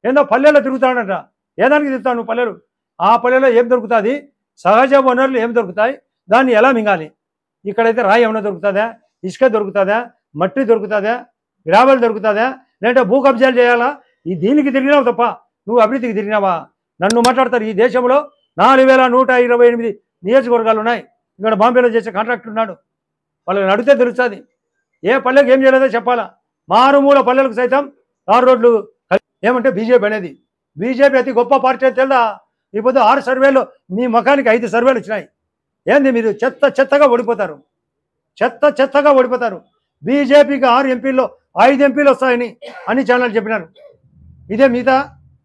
ఏందో పల్లెల్లో తిరుగుతాడంట. ఏ దానికి తిరుగుతావు నువ్వు పల్లెలు? ఆ పల్లెలో ఏం దొరుకుతుంది? సహజ వనరులు ఏం దొరుకుతాయి? దాన్ని ఎలా మింగాలి? ఇక్కడైతే రాయి ఏమైనా దొరుకుతుందా? ఇసుక దొరుకుతుందా? మట్టి దొరుకుతుందా? గ్రావెల్ దొరుకుతుందా? లేదంటే భూ కబ్జాలు చేయాలా? దీనికి తిరిగినావు తప్ప నువ్వు అభివృద్ధికి తిరిగినావా? నన్ను మాట్లాడతారు. ఈ దేశంలో 4128 నియోజకవర్గాలు ఉన్నాయి. ఇక్కడ బాంబేలో చేసే కాంట్రాక్టర్ ఉన్నాడు. వాళ్ళని అడిగితే తెలుస్తుంది. ఏ పల్లెకి ఏం చేయలేదో చెప్పాలా? మారుమూల పల్లెలకు సైతం తారు రోడ్లు. ఏమంటే బీజేపీ అనేది, బీజేపీ అతి గొప్ప పార్టీ అని తెలుదా? ఇప్పుడు 6 సర్వేలు మీ ముఖానికి 5 సర్వేలు వచ్చినాయి. ఏంది మీరు చెత్తగా ఓడిపోతారు, చెత్తగా ఓడిపోతారు. బీజేపీకి 6 ఎంపీల్లో 5 ఎంపీలు వస్తాయని అన్ని ఛానల్ చెప్పినారు. ఇదే మిగతా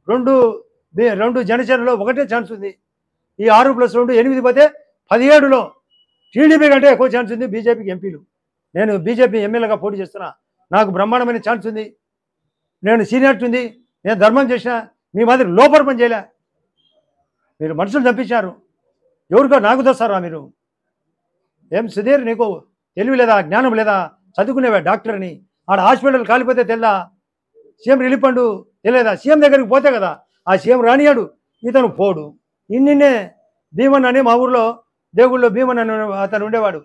రెండు జనసేనలో ఒకటే ఛాన్స్ ఉంది. ఈ 6+2 8 పోతే 17లో టీడీపీ కంటే ఎక్కువ ఛాన్స్ ఉంది బీజేపీకి ఎంపీలు. నేను బీజేపీ ఎమ్మెల్యేగా పోటీ చేస్తున్నా. నాకు బ్రహ్మాండమైన ఛాన్స్ ఉంది. నేను సీనియారిటీ ఉంది. నేను ధర్మం చేసిన. మీ మాదిరి లోపర్పం చేయలే. మీరు మనుషులు చంపించారు. ఎవరికో నాకు తెస్తారా మీరు? ఏం సుధీర్, నీకు తెలివి లేదా, జ్ఞానం లేదా? చదువుకునేవా డాక్టర్ అని? ఆడ హాస్పిటల్ కాలిపోతే తెల్దా? సీఎం రిలీఫ్ ఫండ్ తెలియదా? సీఎం దగ్గరికి పోతే కదా ఆ సీఎం రానియాడు, ఇతను పోడు. ఇన్నిన్నే భీమన్ అని మా ఊర్లో దేవుళ్ళో భీమన్ అని అతను ఉండేవాడు.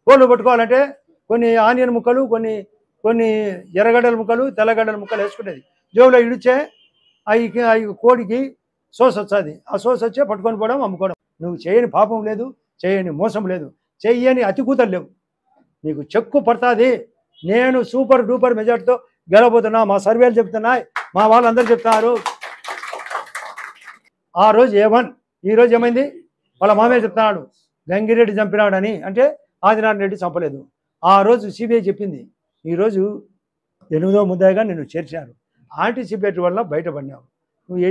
కోళ్ళు పట్టుకోవాలంటే కొన్ని ఆనియన్ ముక్కలు, కొన్ని ఎర్రగడ్డల ముక్కలు, తెల్లగడ్డల ముక్కలు వేసుకునేది. జోబులో ఇడిచే అవి కోడికి సోస్ వచ్చేది. ఆ సోస్ వచ్చే పట్టుకొని పోవడం, అమ్ముకోవడం. నువ్వు చేయని పాపం లేదు, చేయని మోసం లేదు, చెయ్యని అతికూతలు లేవు. నీకు చెక్కు పడుతుంది. నేను సూపర్ డూపర్ మెజార్టీతో గెలబోతున్నా. మా సర్వేలు చెప్తున్నాయి, మా వాళ్ళందరూ చెప్తున్నారు. ఆ రోజు ఈ రోజు ఏమైంది? వాళ్ళ మామయ్య చెప్తున్నాడు గంగిరెడ్డి చంపినాడని. అంటే ఆదినారాయణ రెడ్డి చంపలేదు. ఆ రోజు సిబిఐ చెప్పింది. ఈరోజు 8వ ముద్దాయిగా నిన్ను చేర్చారు. యాంటిసిపేట్ వల్ల బయటపడినావు. నువ్వు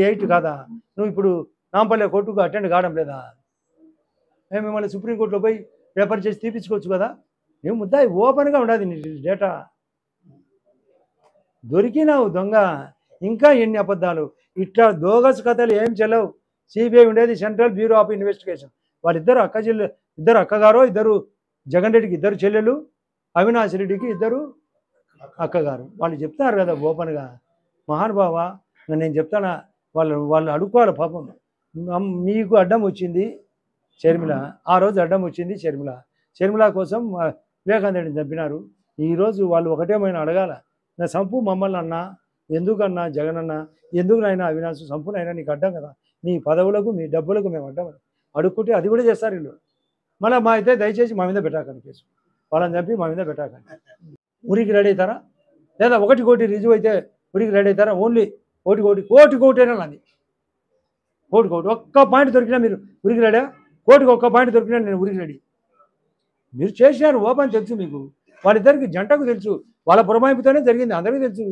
8 కాదా? నువ్వు ఇప్పుడు నాంపల్లె కోర్టుకు అటెండ్ కావడం లేదా? మిమ్మల్ని సుప్రీంకోర్టులో పోయి పేపర్ చేసి తీపించుకోవచ్చు కదా. నువ్వు ముద్దాయి ఓపెన్గా ఉండదు నీ డేటా. దొరికినావు దొంగ. ఇంకా ఎన్ని అబద్ధాలు! ఇట్లా దోగస్ కథలు ఏం చెల్లవు. సిబిఐ ఉండేది సెంట్రల్ బ్యూరో ఆఫ్ ఇన్వెస్టిగేషన్. వాళ్ళిద్దరు ఇద్దరు అక్కగారు, ఇద్దరు జగన్ రెడ్డికి 2 చెల్లెలు, అవినాష్ రెడ్డికి 2 అక్కగారు. వాళ్ళు చెప్తారు కదా ఓపెన్గా. మహానుభావ, నేను చెప్తానా? వాళ్ళు అడుక్కోవాలి పాపం. మీకు అడ్డం వచ్చింది షర్మిల. ఆ రోజు అడ్డం వచ్చింది షర్మిల కోసం వివేకానంద రెడ్డిని చంపినారు. ఈరోజు వాళ్ళు ఒకటేమైనా అడగాల, నా సంపు మమ్మల్ని అన్నా, ఎందుకన్నా జగన్ అన్నా, ఎందుకునైనా అవినాష్ సంపునైనా నీకు అడ్డం కదా. మీ పదవులకు మీ డబ్బులకు మేము అడ్డం అడుక్కుంటే అది కూడా చేస్తారు వీళ్ళు. మళ్ళీ మా అయితే దయచేసి మా మీద పెట్టాకండి కేసు. వాళ్ళని చంపి మా మీద పెట్టాకండి. ఉరికి రెడీ అవుతారా? లేదా 1 కోటి రుజువు అయితే ఉరికి రెడీ అవుతారా? ఓన్లీ కోటి అయినా నాది. కోటి ఒక్క పాయింట్ దొరికినా మీరు ఉరికి రెడీ. కోటికి ఒక్క పాయింట్ దొరికినా నేను ఉరికి రెడీ. మీరు చేసినారు ఓపెన్ తెలుసు మీకు. వాళ్ళిద్దరికి జంటకు తెలుసు. వాళ్ళ పురమాయింపుతోనే జరిగింది, అందరికీ తెలుసు.